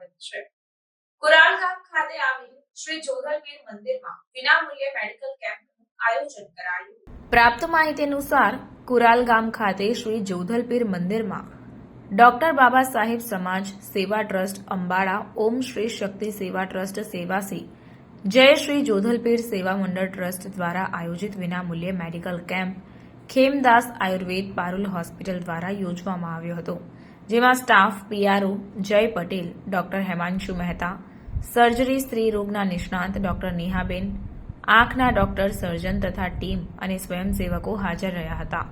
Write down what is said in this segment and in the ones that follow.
રહી છે। કુરાલ ગામ ખાતે આવેલ શ્રી જોધલપીર મંદિરમાં વિનામૂલ્યે મેડિકલ કેમ્પનું આયોજન કરાયું। પ્રાપ્ત માહિતી અનુસાર કુરાલ ગામ ખાતે શ્રી જોધલપીર મંદિરમાં ડોક્ટર બાબા સાહેબ સમાજ સેવા ટ્રસ્ટ અંબાડા, ઓમ શ્રી શક્તિ સેવા ટ્રસ્ટ સેવાસી, જય શ્રી જોધલપીર સેવા મંડળ ટ્રસ્ટ દ્વારા આયોજિત વિનામૂલ્યે medical camp Khemdas Ayurveda Parul hospital દ્વારા યોજવામાં આવ્યો હતો, જેમાં સ્ટાફ પીઆરઓ જય પટેલ, ડોક્ટર હેમાંશુ મહેતા, સર્જરી સ્ત્રી રોગના નિષ્ણાંત ડોક્ટર નેહાબેન, આંખના ડોક્ટર, સર્જન તથા ટીમ અને સ્વયંસેવકો હાજર રહ્યા હતા।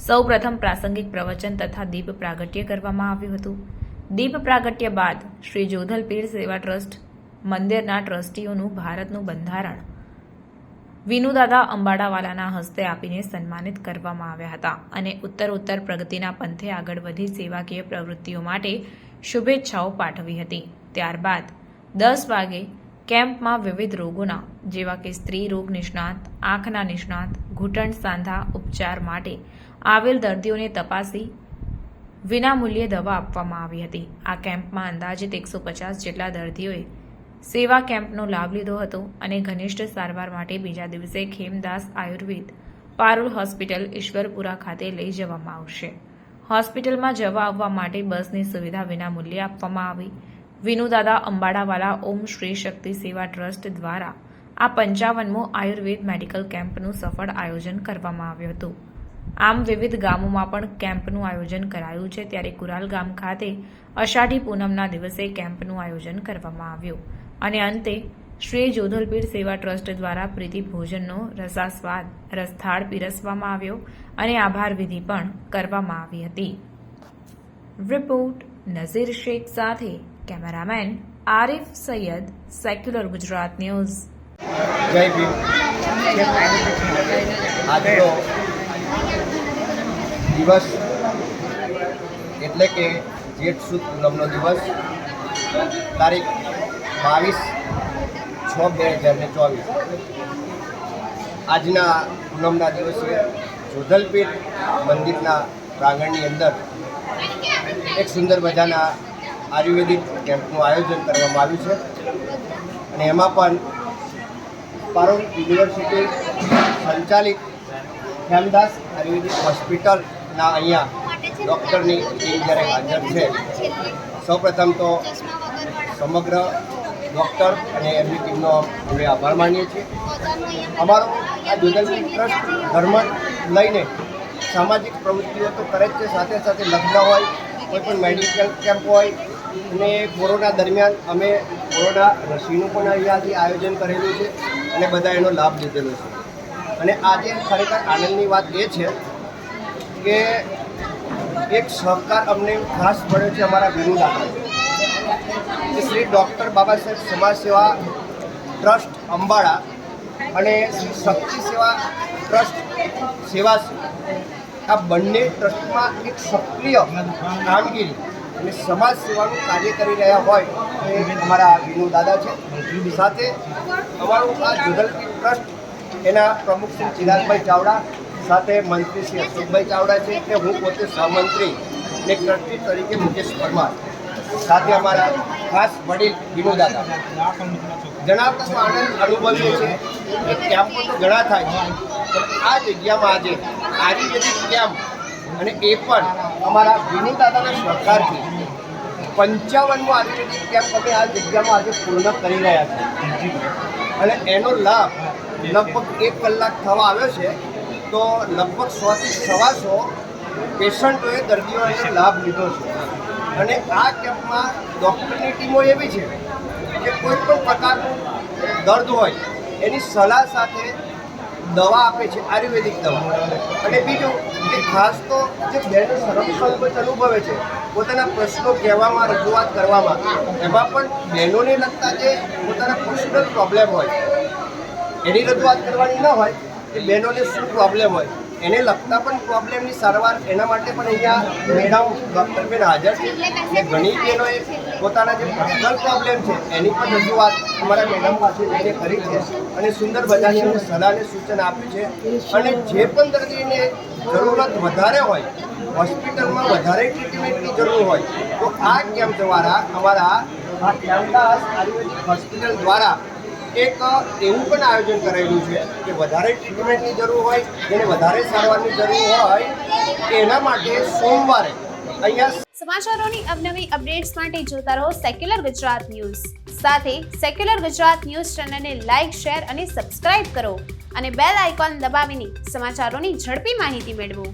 સૌપ્રથમ પ્રાસંગિક પ્રવચન તથા દીપ પ્રાગટ્ય કરવામાં આવ્યું હતું। દીપ પ્રાગટ્ય બાદ શ્રી જોધલપીર સેવા ટ્રસ્ટ મંદિરના ટ્રસ્ટીઓનું ભારતનું બંધારણ વિનુદાદા અંબાડાવાલાના હસ્તે આપીને સન્માનિત કરવામાં આવ્યા હતા અને ઉત્તરોત્તર પ્રગતિના પંથે આગળ વધી સેવાકીય પ્રવૃત્તિઓ માટે શુભેચ્છાઓ પાઠવી હતી। ત્યારબાદ 10 વાગે કેમ્પમાં વિવિધ રોગોના જેવા કે સ્ત્રી રોગ નિષ્ણાત, આંખના નિષ્ણાત, ઘૂંટણ સાંધા ઉપચાર માટે આવેલ દર્દીઓને તપાસી વિનામૂલ્યે દવા આપવામાં આવી હતી। આ કેમ્પમાં અંદાજિત 150 જેટલા દર્દીઓએ સેવા કેમ્પનો લાભ લીધો હતો અને ઘનિષ્ઠ સારવાર માટે બીજા દિવસે ખેમદાસ આયુર્વેદ પારુલ હોસ્પિટલ ઈશ્વરપુરા ખાતે લઈ જવામાં આવશે। હોસ્પિટલમાં જવા આવવા માટે બસની સુવિધા વિનામૂલ્યે આપવામાં આવી। વિનુદાદા અંબાડાવાલા ઓમ શ્રી શક્તિ સેવા ટ્રસ્ટ દ્વારા આ 55મો આયુર્વેદ મેડિકલ કેમ્પનું સફળ આયોજન કરવામાં આવ્યું હતું। આમ વિવિધ ગામોમાં પણ કેમ્પનું આયોજન કરાયું છે, ત્યારે કુરાલ ગામ ખાતે અષાઢી પૂનમના દિવસે કેમ્પનું આયોજન કરવામાં આવ્યું અને અંતે શ્રી જોધલપીર સેવા ટ્રસ્ટ દ્વારા પ્રીતિ ભોજનનો રસાસ્વાદ રસથાળ પીરસવામાં આવ્યો અને આભાર વિધિ પણ કરવામાં આવી હતી। રિપોર્ટ નઝીર શેખ સાથે cameraman Arif Sayyed, secular Gujarat news. Jai Bhim. આજનો દિવસ એટલે કે જેઠ સુદ પૂનમનો દિવસ, તારીખ 22/6/2024। આજના પૂનમના દિવસે જોધલપીર મંદિરના પ્રાંગણની અંદર એક સુંદર મજાના આયુર્વેદિક કેમ્પનું આયોજન કરવામાં આવ્યું છે અને એમાં પણ પારુલ યુનિવર્સિટી સંચાલિત ખેમદાસ આયુર્વેદિક હોસ્પિટલના અહીંયા ડૉક્ટરની ટીમ જ્યારે હાજર છે, સૌપ્રથમ તો સમગ્ર ડૉક્ટર અને એમની ટીમનો અમે આભાર માનીએ છીએ। અમારો આ જોધલપીર ટ્રસ્ટ ધર્મ લઈને સામાજિક પ્રવૃત્તિઓ તો કરે જ છે, સાથે સાથે લગ્ન હોય, કોઈ પણ મેડિકલ કેમ્પ હોય અને કોરોના દરમિયાન અમે કોરોના રસીનું પણ અહીંયાથી આયોજન કરેલું છે અને બધા એનો લાભ લીધેલો છે। અને આજે ખરેખર આનંદની વાત એ છે કે એક સહકાર અમને ખાસ મળ્યો છે અમારા વિનુદાદા, શ્રી ડૉક્ટર બાબા સાહેબ સમાજ સેવા ટ્રસ્ટ અંબાડા અને શ્રી શક્તિ સેવા ટ્રસ્ટ સેવાસી, આ બંને ટ્રસ્ટમાં એક સક્રિય કામગીરી અને સમાજ સેવાનું કાર્ય કરી રહ્યા હોય એ અમારા વિનુદાદા છે। સાથે અમારું આ જોધલપીર ટ્રસ્ટ એના પ્રમુખ શ્રી ચિરાગભાઈ ચાવડા, સાથે મંત્રી શ્રી અશોકભાઈ ચાવડા છે કે હું પોતે સહમંત્રી અને ટ્રસ્ટી તરીકે મુકેશ પરમાર, સાથે અમારા ખાસ વડીલ વિનુદાદા। જણાવતા આનંદ અનુભવીએ છીએ કે કેમ્પો તો ઘણા થાય છે, પણ આ જગ્યામાં આજે આયુર્વેદિક કેમ્પ અને એ પણ અમારા વિનુદાદાના સહકારથી 55મો આયુર્વેદિક કેમ્પ અમે આ જગ્યામાં આજે પૂર્ણ કરી રહ્યા છીએ અને એનો લાભ લગભગ 1 કલાક થવા આવ્યો છે, તો લગભગ 100 થી 125 પેશન્ટોએ દર્દીઓએ લાભ લીધો છે। અને આ કેમ્પમાં ડૉક્ટરની ટીમો એવી છે કે કોઈ પણ પ્રકારનું દર્દ હોય એની સલાહ સાથે દવા આપે છે, આયુર્વેદિક દવા। અને બીજું કે ખાસ તો જે બહેનો સંકોચ અનુભવે છે પોતાના પ્રશ્નો કહેવામાં, રજૂઆત કરવામાં, એમાં પણ બહેનોને લગતા જે પોતાના પર્સનલ પ્રોબ્લેમ હોય એની રજૂઆત કરવાની ન હોય કે બહેનોને શું પ્રોબ્લેમ હોય એને લગતા પણ પ્રોબ્લેમની સારવાર એના માટે પણ અહીંયા મેડમ ડૉક્ટર બેન હાજર છે અને ઘણી બહેનોએ પોતાના જે પર્સનલ પ્રોબ્લેમ છે એની પણ રજૂઆત અમારા મેડમ પાસે જઈને કરી છે અને સુંદર મજાની અમને સલાહ અને સૂચન આપ્યું છે. અને જે પણ દર્દીને જરૂરત વધારે હોય, હોસ્પિટલમાં વધારે ટ્રીટમેન્ટની જરૂર હોય, તો આ કેમ્પ દ્વારા અમારા આ શ્યામદાસ આયુર્વેદિક હોસ્પિટલ દ્વારા એક એવું પણ આયોજન કરેલું છે કે વધારે ટ્રીટમેન્ટની જરૂર હોય, જેને વધારે સારવારની જરૂર હોય, એના માટે સોમવારે અહીંયા સમાચારોની અવનવી અપડેટ્સ માટે જોતા રહો સેક્યુલર ગુજરાત ન્યૂઝ. સાથે સેક્યુલર ગુજરાત ન્યૂઝ ચેનલને લાઇક, શેર અને સબસ્ક્રાઇબ કરો અને બેલ આઇકોન દબાવીને સમાચારોની ઝડપી માહિતી મેળવો.